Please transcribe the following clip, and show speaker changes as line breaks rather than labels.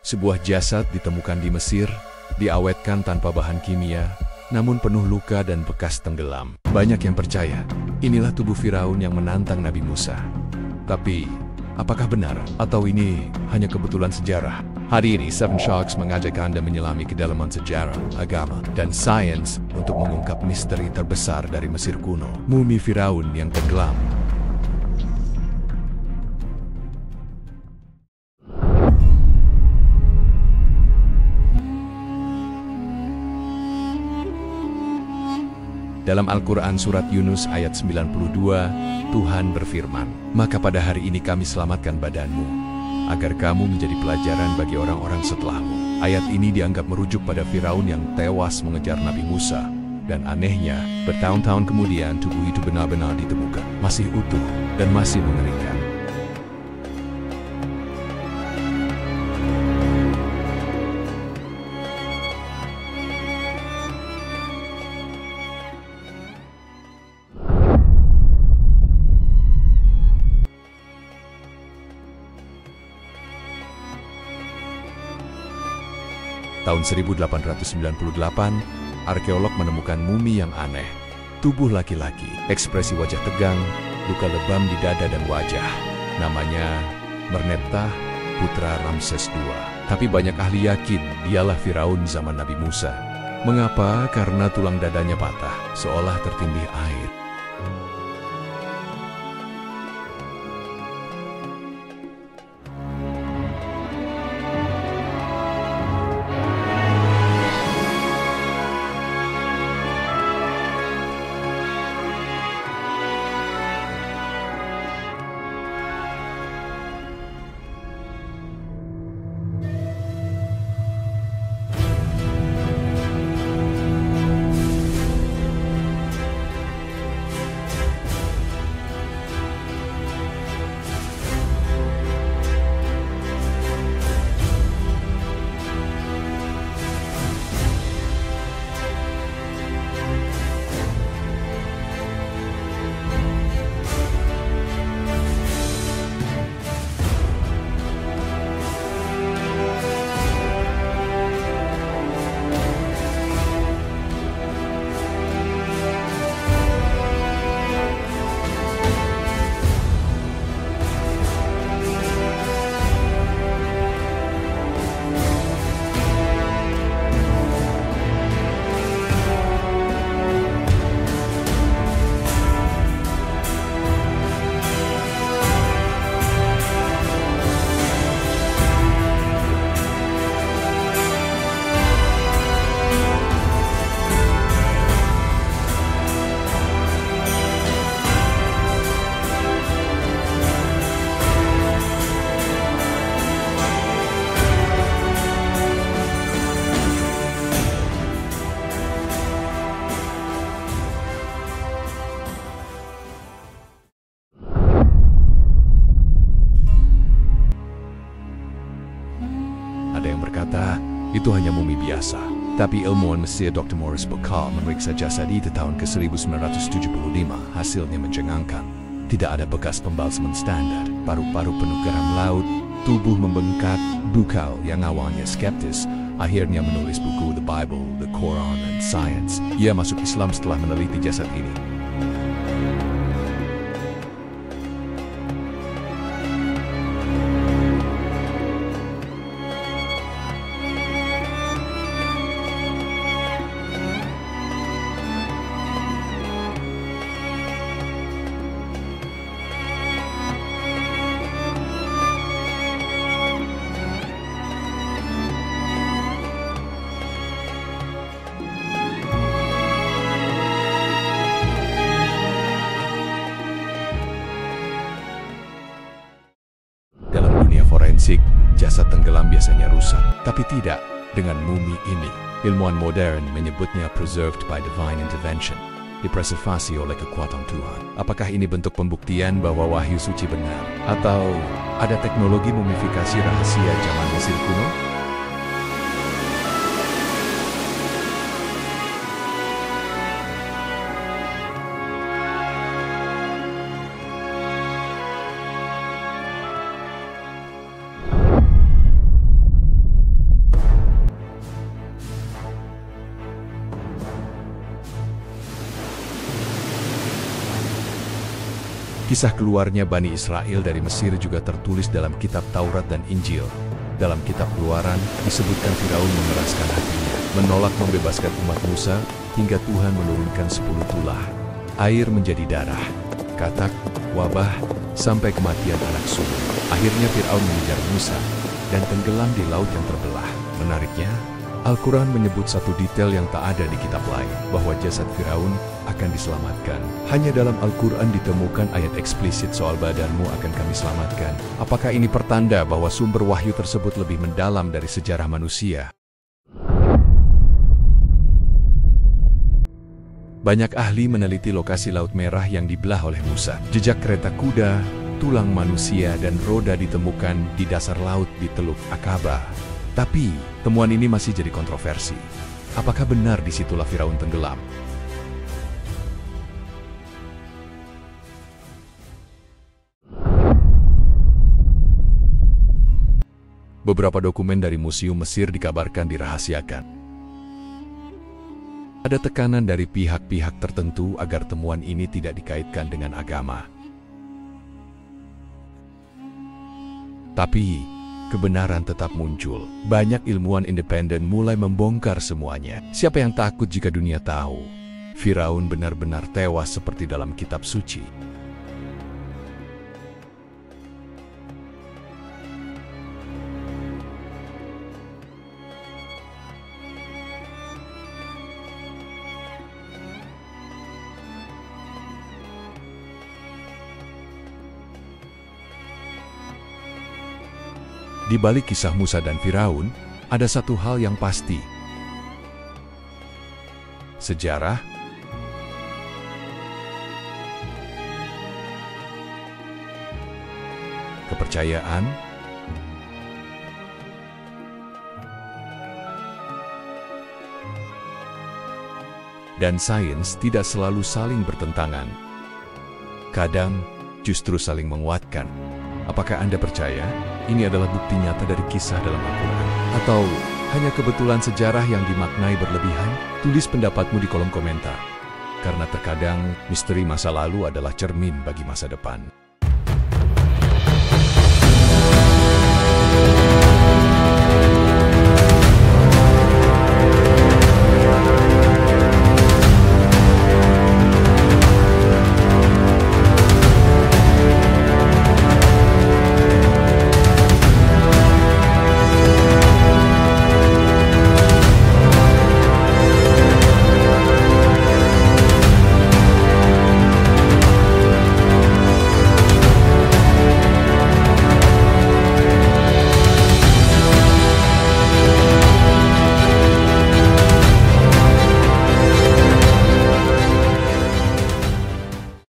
Sebuah jasad ditemukan di Mesir, diawetkan tanpa bahan kimia, namun penuh luka dan bekas tenggelam. Banyak yang percaya, inilah tubuh Firaun yang menantang Nabi Musa. Tapi, apakah benar? Atau ini hanya kebetulan sejarah? Hari ini, Seven Sharks mengajak Anda menyelami kedalaman sejarah, agama, dan sains untuk mengungkap misteri terbesar dari Mesir kuno, mumi Firaun yang tenggelam. Dalam Al-Quran Surat Yunus ayat 92, Tuhan berfirman, "Maka pada hari ini kami selamatkan badanmu, agar kamu menjadi pelajaran bagi orang-orang setelahmu." Ayat ini dianggap merujuk pada Firaun yang tewas mengejar Nabi Musa. Dan anehnya, bertahun-tahun kemudian tubuh itu benar-benar ditemukan, masih utuh dan masih mengerikan. Tahun 1898, arkeolog menemukan mumi yang aneh. Tubuh laki-laki, ekspresi wajah tegang, luka lebam di dada dan wajah. Namanya Merneptah, putra Ramses II. Tapi banyak ahli yakin dialah Firaun zaman Nabi Musa. Mengapa? Karena tulang dadanya patah, seolah tertindih air. Ada yang berkata, itu hanya mumi biasa. Tapi ilmuwan Mesir Dr. Maurice Bucaille memeriksa jasad itu tahun ke-1975. Hasilnya mencengangkan. Tidak ada bekas pembalseman standar, paru-paru penuh garam laut, tubuh membengkak. Bucaille yang awalnya skeptis, akhirnya menulis buku The Bible, The Quran, and Science. Ia masuk Islam setelah meneliti jasad ini. Forensik, jasad tenggelam biasanya rusak, tapi tidak dengan mumi ini. Ilmuwan modern menyebutnya preserved by divine intervention, dipreservasi oleh kekuatan Tuhan. Apakah ini bentuk pembuktian bahwa wahyu suci benar? Atau ada teknologi mumifikasi rahasia zaman Mesir kuno? Kisah keluarnya Bani Israel dari Mesir juga tertulis dalam kitab Taurat dan Injil. Dalam kitab Keluaran, disebutkan Firaun mengeraskan hatinya, menolak membebaskan umat Musa, hingga Tuhan menurunkan 10 tulah. Air menjadi darah, katak, wabah, sampai kematian anak sulung. Akhirnya Firaun mengejar Musa, dan tenggelam di laut yang terbelah. Menariknya, Al-Quran menyebut satu detail yang tak ada di kitab lain, bahwa jasad Firaun akan diselamatkan. Hanya dalam Al-Quran ditemukan ayat eksplisit soal badanmu akan kami selamatkan. Apakah ini pertanda bahwa sumber wahyu tersebut lebih mendalam dari sejarah manusia? Banyak ahli meneliti lokasi Laut Merah yang dibelah oleh Musa. Jejak kereta kuda, tulang manusia, dan roda ditemukan di dasar laut di Teluk Akaba. Tapi, temuan ini masih jadi kontroversi. Apakah benar disitulah Firaun tenggelam? Beberapa dokumen dari Museum Mesir dikabarkan dirahasiakan. Ada tekanan dari pihak-pihak tertentu agar temuan ini tidak dikaitkan dengan agama. Tapi, kebenaran tetap muncul. Banyak ilmuwan independen mulai membongkar semuanya. Siapa yang takut jika dunia tahu? Firaun benar-benar tewas seperti dalam kitab suci. Di balik kisah Musa dan Firaun, ada satu hal yang pasti. Sejarah, kepercayaan, dan sains tidak selalu saling bertentangan. Kadang justru saling menguatkan. Apakah Anda percaya ini adalah bukti nyata dari kisah dalam Al-Quran? Atau hanya kebetulan sejarah yang dimaknai berlebihan? Tulis pendapatmu di kolom komentar. Karena terkadang misteri masa lalu adalah cermin bagi masa depan.